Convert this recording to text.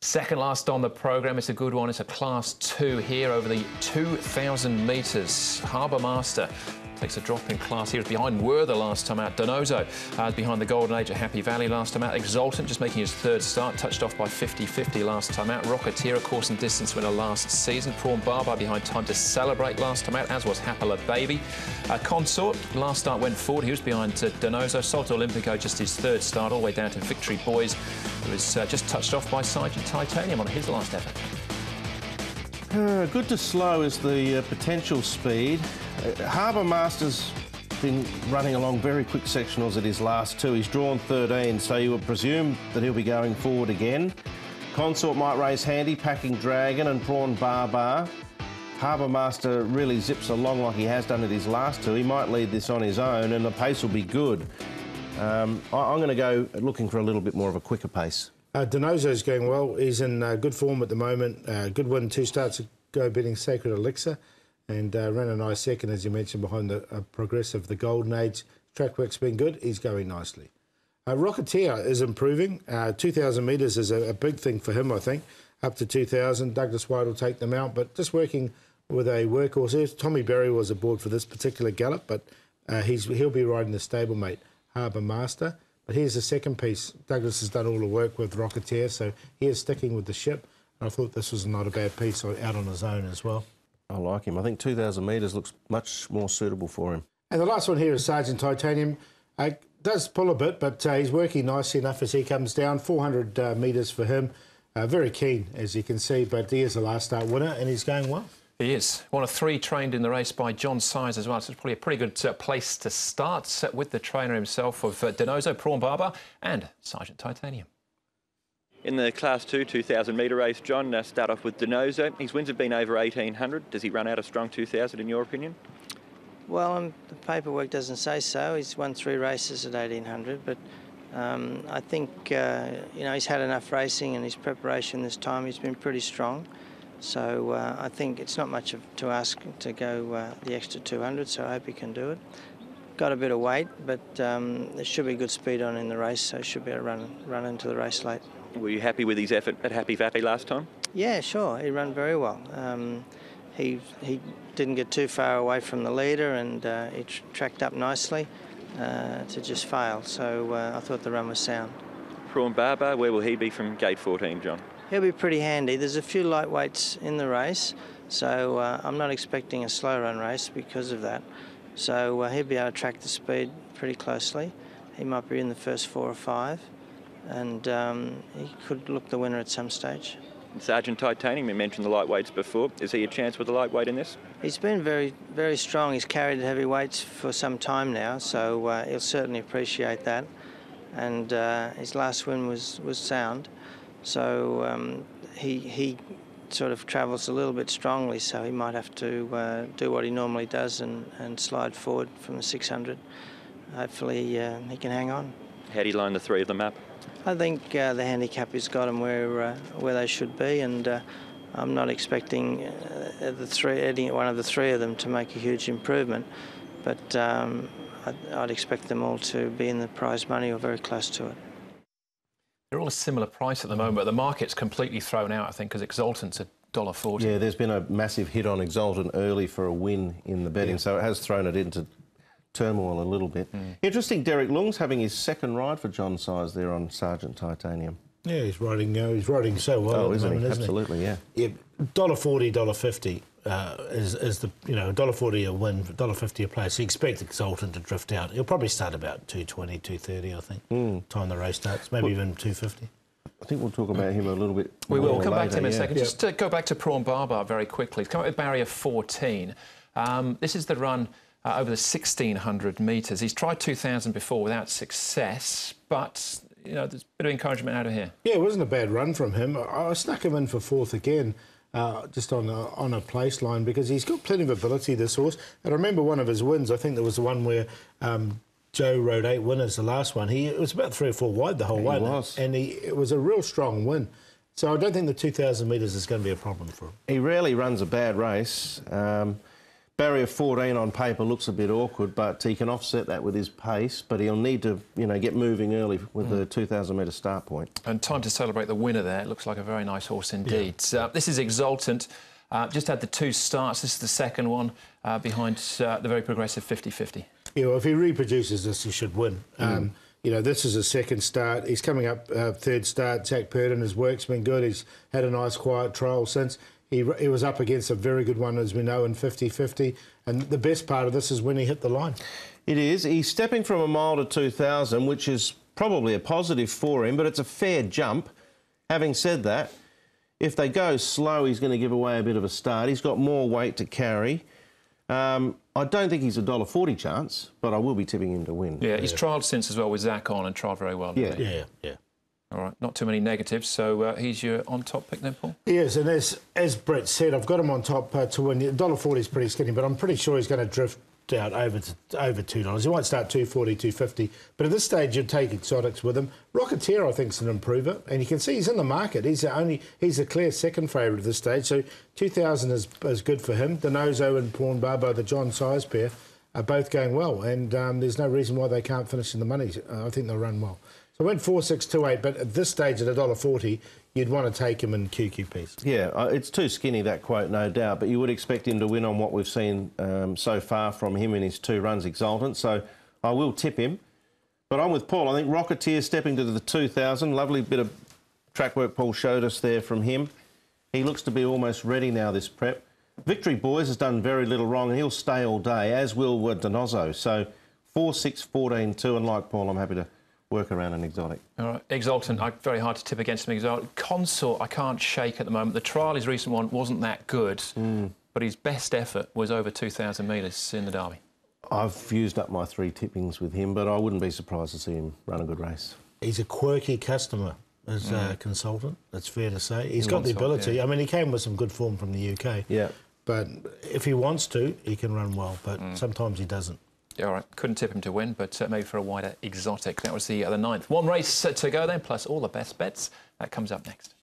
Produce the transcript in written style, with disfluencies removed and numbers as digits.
Second last on the programme, it's a good one. It's a Class 2 here over the 2,000 metres. Harbour Master takes a drop in class here. It's behind Werther last time out. Donoso behind the Golden Age at Happy Valley last time out. Exultant just making his third start, touched off by 50-50 last time out. Rocketeer, of course, and distance winner last season. Prawn Barbar behind Time to Celebrate last time out, as was Happila Baby. Consort, last start went forward. He was behind Donoso. Salto Olympico, just his third start, all the way down to Victory Boys. It was just touched off by Sergeant Titanium on his last effort. Good to slow is the potential speed. Harbour Master's been running along very quick sectionals at his last two. He's drawn 13, so you would presume that he'll be going forward again. Consort might race handy, Packing Dragon and Prawn Barbar. Harbour Master really zips along like he has done at his last two. He might lead this on his own and the pace will be good. I'm going to go looking for a little bit more of a quicker pace. Donoso's going well. He's in good form at the moment. Good win 2 starts ago beating Sacred Elixir, and ran a nice second, as you mentioned, behind the Progressive, the Golden Age. Track work's been good. He's going nicely. Rocketeer is improving. 2,000 metres is a big thing for him, I think. Up to 2,000. Douglas White will take them out, but just working with a workhorse. Tommy Berry was aboard for this particular gallop, but he'll be riding the stablemate Harbour Master. But here's the second piece. Douglas has done all the work with Rocketeer, so he is sticking with the ship. And I thought this was not a bad piece out on his own as well. I like him. I think 2,000 metres looks much more suitable for him. And the last one here is Sergeant Titanium. Does pull a bit, but he's working nicely enough as he comes down. 400 metres for him. Very keen, as you can see, but he is the last start winner and he's going well. He is. One of 3 trained in the race by John Size as well. So it's probably a pretty good place to start with the trainer himself of Donoso, Prawn Barbar and Sergeant Titanium. In the Class 2 2,000 metre race, John, start off with Donoso. His wins have been over 1,800. Does he run out a strong 2,000 in your opinion? Well, the paperwork doesn't say so. He's won 3 races at 1,800, but I think, you know, he's had enough racing and his preparation this time. He's been pretty strong. So I think it's not much to ask to go the extra 200, so I hope he can do it. Got a bit of weight, but there should be good speed on in the race, so he should be able to run into the race late. Were you happy with his effort at Happy Valley last time? Yeah, sure. He ran very well. He didn't get too far away from the leader, and he tracked up nicely to just fail. So I thought the run was sound. Prawn Barbar, where will he be from gate 14, John? He'll be pretty handy. There's a few lightweights in the race, so I'm not expecting a slow run race because of that. So he'll be able to track the speed pretty closely. He might be in the first 4 or 5, and he could look the winner at some stage. Sergeant Titanium, you mentioned the lightweights before. Is he a chance with the lightweight in this? He's been very, very strong. He's carried heavy weights for some time now, so he'll certainly appreciate that. And his last win was sound. So he sort of travels a little bit strongly, so he might have to do what he normally does and slide forward from the 600. Hopefully he can hang on. How do you line the 3 of them up? I think the handicap has got them where they should be, and I'm not expecting any one of the 3 of them to make a huge improvement, but I'd expect them all to be in the prize money or very close to it. They're all a similar price at the moment, but the market's completely thrown out, I think, because Exultant's $1.40. Yeah, there's been a massive hit on Exultant early for a win in the betting, so it has thrown it into turmoil a little bit. Interesting, Derek Lung's having his second ride for John Size there on Sergeant Titanium. Yeah, he's riding so well. Oh, at the moment, he? isn't Absolutely, yeah. Yeah, $1.40, $1.50 is the, you know, $1.40 a win, $1.50 a place. So you expect Exultant to drift out. He'll probably start about 2.20, 2.30, I think. Time the race starts, maybe even 2.50. I think we'll talk about him a little bit. We will come back to him in a second. Yeah. Just to go back to Prawn Barbar very quickly. He's come up with barrier 14. This is the run over the 1,600 metres. He's tried 2,000 before without success, but you know, there's a bit of encouragement out of here. Yeah, it wasn't a bad run from him. I snuck him in for 4th again, just on a place line, because he's got plenty of ability, this horse. And I remember one of his wins, I think there was the one where Joe rode 8 winners, the last one. It was about 3 or 4 wide the whole way. And it was a real strong win. So I don't think the 2,000 metres is going to be a problem for him. He rarely runs a bad race. barrier 14 on paper looks a bit awkward, but he can offset that with his pace, but he'll need to, get moving early with the 2,000-metre start point. And time to celebrate the winner there. It looks like a very nice horse indeed. Yeah. This is Exultant. Just had the 2 starts. This is the second one behind the very progressive 50-50. Yeah, well, if he reproduces this, he should win. This is a second start. He's coming up third start. Jack Purdon, his work's been good. He's had a nice quiet trial since. He was up against a very good one, as we know, in 50-50. And the best part of this is when he hit the line. It is. He's stepping from a mile to 2,000, which is probably a positive for him, but it's a fair jump. Having said that, if they go slow, he's going to give away a bit of a start. He's got more weight to carry. I don't think he's a $1.40 chance, but I will be tipping him to win. Yeah, he's trialled since as well with Zach on and trialled very well. Yeah. All right, not too many negatives, so he's your on-top pick then, Paul? Yes, and as Brett said, I've got him on top to win. $1.40 is pretty skinny, but I'm pretty sure he's going to drift out over $2. He might start $2.40, $2.50, but at this stage you'd take exotics with him. Rocketeer, I think, is an improver, and you can see he's in the market. He's a clear second favourite at this stage, so 2,000 is good for him. Denozo and Pawn Barbo, the John Size pair, are both going well, and there's no reason why they can't finish in the money. I think they'll run well. So I went 4-6-2-8, but at this stage at $1.40, you'd want to take him in QQPs. Yeah, it's too skinny, that quote, no doubt, but you would expect him to win on what we've seen so far from him in his 2 runs, Exultant, so I will tip him. But I'm with Paul. I think Rocketeer stepping to the 2,000, lovely bit of track work Paul showed us there from him. He looks to be almost ready now, this prep. Victory Boys has done very little wrong, and he'll stay all day, as will Denozo. So 4-6-14-2, and like Paul, I'm happy to work around an exotic. All right, Exultant, very hard to tip against him. Exultant. Consort, I can't shake at the moment. The trial, his recent one, wasn't that good, but his best effort was over 2,000 metres in the Derby. I've used up my 3 tippings with him, but I wouldn't be surprised to see him run a good race. He's a quirky customer as a consultant, that's fair to say. He's got the ability. Yeah. I mean, he came with some good form from the UK. Yeah. But if he wants to, he can run well, but sometimes he doesn't. Yeah, all right, couldn't tip him to win, but maybe for a wider exotic. That was the 9th. One race to go then, plus all the best bets. That comes up next.